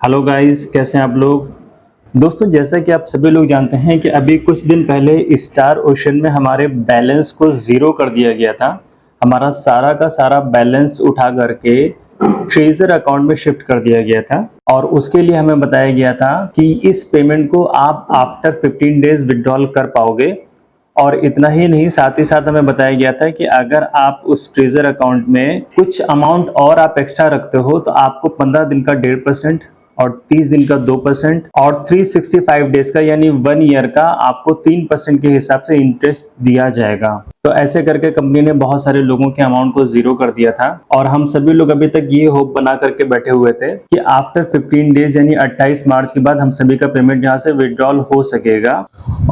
Hello guys, कैसे हैं आप लोग। दोस्तों, जैसा कि आप सभी लोग जानते हैं कि अभी कुछ दिन पहले स्टार ओशन में हमारे बैलेंस को ज़ीरो कर दिया गया था। हमारा सारा का सारा बैलेंस उठा करके ट्रेजर अकाउंट में शिफ्ट कर दिया गया था और उसके लिए हमें बताया गया था कि इस पेमेंट को आप आफ्टर 15 डेज विड्रॉल कर पाओगे। और इतना ही नहीं, साथ ही साथ हमें बताया गया था कि अगर आप उस ट्रेजर अकाउंट में कुछ अमाउंट और आप एक्स्ट्रा रखते हो तो आपको 15 दिन का 1.5% और 30 दिन का 2% और 365 डेज का यानी 1 ईयर का आपको 3% के हिसाब से इंटरेस्ट दिया जाएगा। तो ऐसे करके कंपनी ने बहुत सारे लोगों के अमाउंट को जीरो कर दिया था और हम सभी लोग अभी तक ये होप बना करके बैठे हुए थे कि आफ्टर 15 डेज यानी 28 मार्च के बाद हम सभी का पेमेंट यहाँ से विड्रॉल हो सकेगा।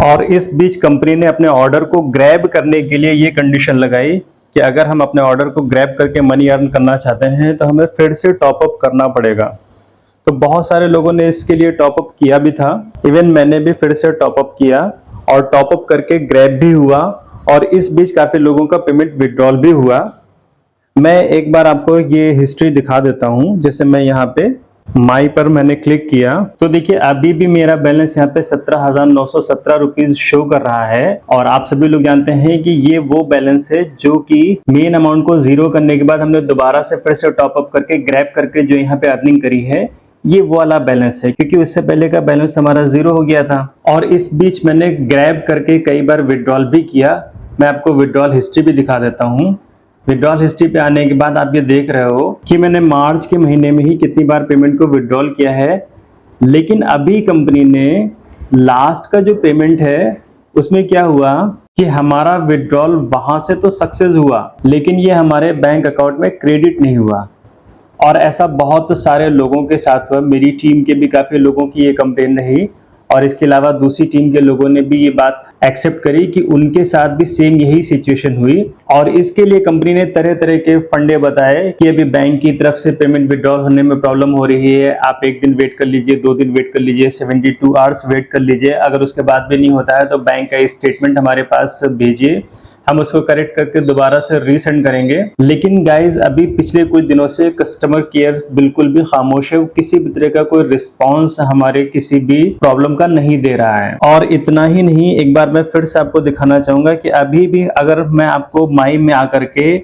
और इस बीच कंपनी ने अपने ऑर्डर को ग्रैब करने के लिए ये कंडीशन लगाई कि अगर हम अपने ऑर्डर को ग्रैब करके मनी अर्न करना चाहते हैं तो हमें फिर से टॉप अप करना पड़ेगा। तो बहुत सारे लोगों ने इसके लिए टॉप अप किया भी था। इवन मैंने भी फिर से टॉप अप किया और टॉप अप करके ग्रैब भी हुआ और इस बीच काफी लोगों का पेमेंट विड्रॉल भी हुआ। मैं एक बार आपको ये हिस्ट्री दिखा देता हूं। जैसे मैं यहाँ पे माई पर मैंने क्लिक किया तो देखिए अभी भी मेरा बैलेंस यहाँ पे 17,917 रुपीज शो कर रहा है। और आप सभी लोग जानते हैं कि ये वो बैलेंस है जो कि मेन अमाउंट को जीरो करने के बाद हमने दोबारा से फिर से टॉप अप करके ग्रैब करके जो यहाँ पे अर्निंग करी है, ये वो वाला बैलेंस है, क्योंकि उससे पहले का बैलेंस हमारा जीरो हो गया था। और इस बीच मैंने ग्रैब करके कई बार विड्रॉल भी किया। मैं आपको विड्रॉल हिस्ट्री भी दिखा देता हूँ। विड्रॉल हिस्ट्री पे आने के बाद आप ये देख रहे हो कि मैंने मार्च के महीने में ही कितनी बार पेमेंट को विड्रॉल किया है। लेकिन अभी कंपनी ने लास्ट का जो पेमेंट है उसमें क्या हुआ कि हमारा विड्रॉल वहां से तो सक्सेस हुआ लेकिन ये हमारे बैंक अकाउंट में क्रेडिट नहीं हुआ। और ऐसा बहुत सारे लोगों के साथ हुआ। मेरी टीम के भी काफी लोगों की ये कंप्लेन रही और इसके अलावा दूसरी टीम के लोगों ने भी ये बात एक्सेप्ट करी कि उनके साथ भी सेम यही सिचुएशन हुई। और इसके लिए कंपनी ने तरह तरह के फंडे बताए कि अभी बैंक की तरफ से पेमेंट विड्रॉल होने में प्रॉब्लम हो रही है, आप 1 दिन वेट कर लीजिए, 2 दिन वेट कर लीजिए, 72 आवर्स वेट कर लीजिए। अगर उसके बाद भी नहीं होता है तो बैंक का स्टेटमेंट हमारे पास भेजिए, हम उसको करेक्ट करके दोबारा से रीसेंड करेंगे। लेकिन गाइज अभी पिछले कुछ दिनों से कस्टमर केयर बिल्कुल भी खामोश है, किसी भी तरह का कोई रिस्पांस हमारे किसी भी प्रॉब्लम का नहीं दे रहा है। और इतना ही नहीं, एक बार मैं फिर से आपको दिखाना चाहूंगा कि अभी भी अगर मैं आपको माई में आकर के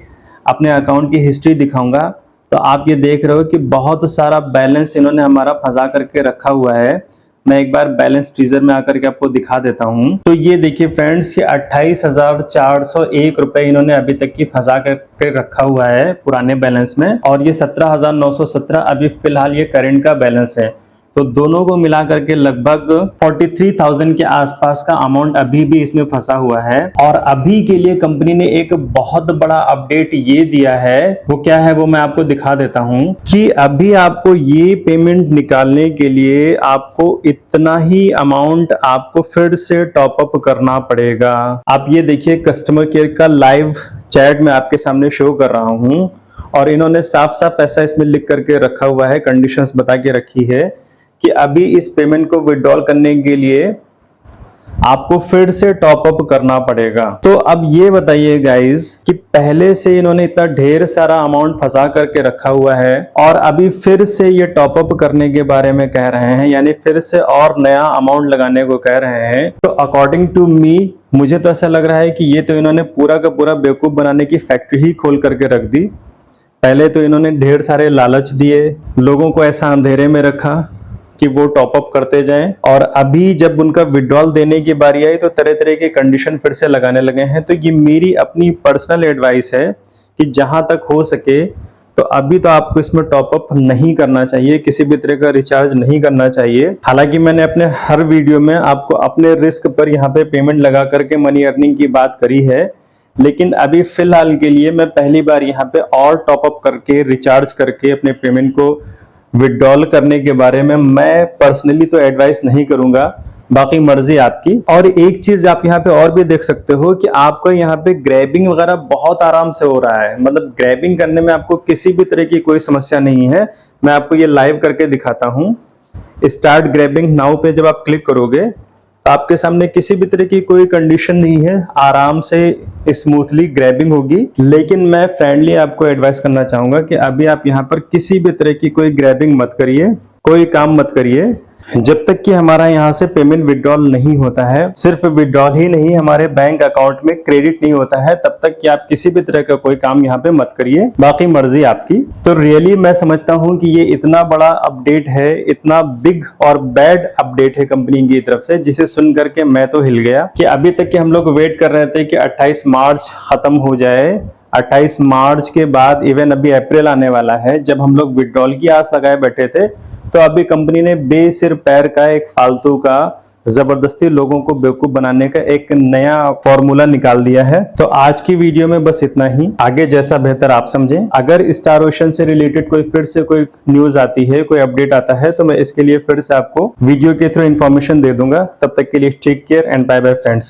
अपने अकाउंट की हिस्ट्री दिखाऊंगा तो आप ये देख रहे हो कि बहुत सारा बैलेंस इन्होंने हमारा फंसा करके रखा हुआ है। मैं एक बार बैलेंस टीजर में आकर के आपको दिखा देता हूं। तो ये देखिए फ्रेंड्स, ये 28,401 रुपए इन्होंने अभी तक की फंसा करके रखा हुआ है पुराने बैलेंस में, और ये 17,917 अभी फिलहाल ये करंट का बैलेंस है। तो दोनों को मिला करके लगभग 43,000 के आसपास का अमाउंट अभी भी इसमें फंसा हुआ है। और अभी के लिए कंपनी ने एक बहुत बड़ा अपडेट ये दिया है, वो क्या है वो मैं आपको दिखा देता हूं कि अभी आपको ये पेमेंट निकालने के लिए आपको इतना ही अमाउंट आपको फिर से टॉप अप करना पड़ेगा। आप ये देखिए, कस्टमर केयर का लाइव चैट में आपके सामने शो कर रहा हूं और इन्होंने साफ साफ ऐसा इसमें लिख करके रखा हुआ है, कंडीशंस बता के रखी है कि अभी इस पेमेंट को विड्रॉल करने के लिए आपको फिर से टॉप अप करना पड़ेगा। तो अब ये बताइए गाइस कि पहले से इन्होंने इतना ढेर सारा अमाउंट फंसा करके रखा हुआ है और अभी फिर से ये टॉप अप करने के बारे में कह रहे हैं, यानी फिर से और नया अमाउंट लगाने को कह रहे हैं। तो अकॉर्डिंग टू मी, मुझे तो ऐसा लग रहा है कि ये तो इन्होंने पूरा का पूरा बेवकूफ बनाने की फैक्ट्री ही खोल करके रख दी। पहले तो इन्होंने ढेर सारे लालच दिए, लोगों को ऐसा अंधेरे में रखा कि वो टॉप अप करते जाएं, और अभी जब उनका विड्रॉल देने की बारी आई तो तरह तरह के कंडीशन फिर से लगाने लगे हैं। तो ये मेरी अपनी पर्सनल एडवाइस है कि जहां तक हो सके तो अभी तो आपको इसमें टॉप अप नहीं करना चाहिए, किसी भी तरह का रिचार्ज नहीं करना चाहिए। हालांकि मैंने अपने हर वीडियो में आपको अपने रिस्क पर यहाँ पे पेमेंट लगा करके मनी अर्निंग की बात करी है, लेकिन अभी फिलहाल के लिए मैं पहली बार यहाँ पे और टॉप अप करके रिचार्ज करके अपने पेमेंट को विड्रॉल करने के बारे में मैं पर्सनली तो एडवाइस नहीं करूंगा, बाकी मर्जी आपकी। और एक चीज आप यहाँ पे और भी देख सकते हो कि आपको यहाँ पे ग्रैबिंग वगैरह बहुत आराम से हो रहा है, मतलब ग्रैबिंग करने में आपको किसी भी तरह की कोई समस्या नहीं है। मैं आपको ये लाइव करके दिखाता हूँ। स्टार्ट ग्रैबिंग नाउ पे जब आप क्लिक करोगे तो आपके सामने किसी भी तरह की कोई कंडीशन नहीं है, आराम से स्मूथली ग्रैबिंग होगी। लेकिन मैं फ्रेंडली आपको एडवाइस करना चाहूंगा कि अभी आप यहाँ पर किसी भी तरह की कोई ग्रैबिंग मत करिए। कोई काम मत करिए जब तक कि हमारा यहाँ से पेमेंट विड्रॉल नहीं होता है। सिर्फ विड्रॉल ही नहीं, हमारे बैंक अकाउंट में क्रेडिट नहीं होता है, तब तक कि आप किसी भी तरह का कोई काम यहाँ पे मत करिए, बाकी मर्जी आपकी। तो रियली मैं समझता हूँ कि ये इतना बड़ा अपडेट है, इतना बिग और बैड अपडेट है कंपनी की तरफ से, जिसे सुन करके मैं तो हिल गया कि अभी तक के हम लोग वेट कर रहे थे कि 28 मार्च खत्म हो जाए। 28 मार्च के बाद इवन अभी अप्रैल आने वाला है, जब हम लोग विड्रॉल की आस लगाए बैठे थे, तो अभी कंपनी ने बेसिर पैर का एक फालतू का जबरदस्ती लोगों को बेवकूफ बनाने का एक नया फॉर्मूला निकाल दिया है। तो आज की वीडियो में बस इतना ही, आगे जैसा बेहतर आप समझें। अगर स्टार ओशन से रिलेटेड कोई फिर से कोई न्यूज आती है, कोई अपडेट आता है, तो मैं इसके लिए फिर से आपको वीडियो के थ्रू इन्फॉर्मेशन दे दूंगा। तब तक के लिए take care and bye bye friends.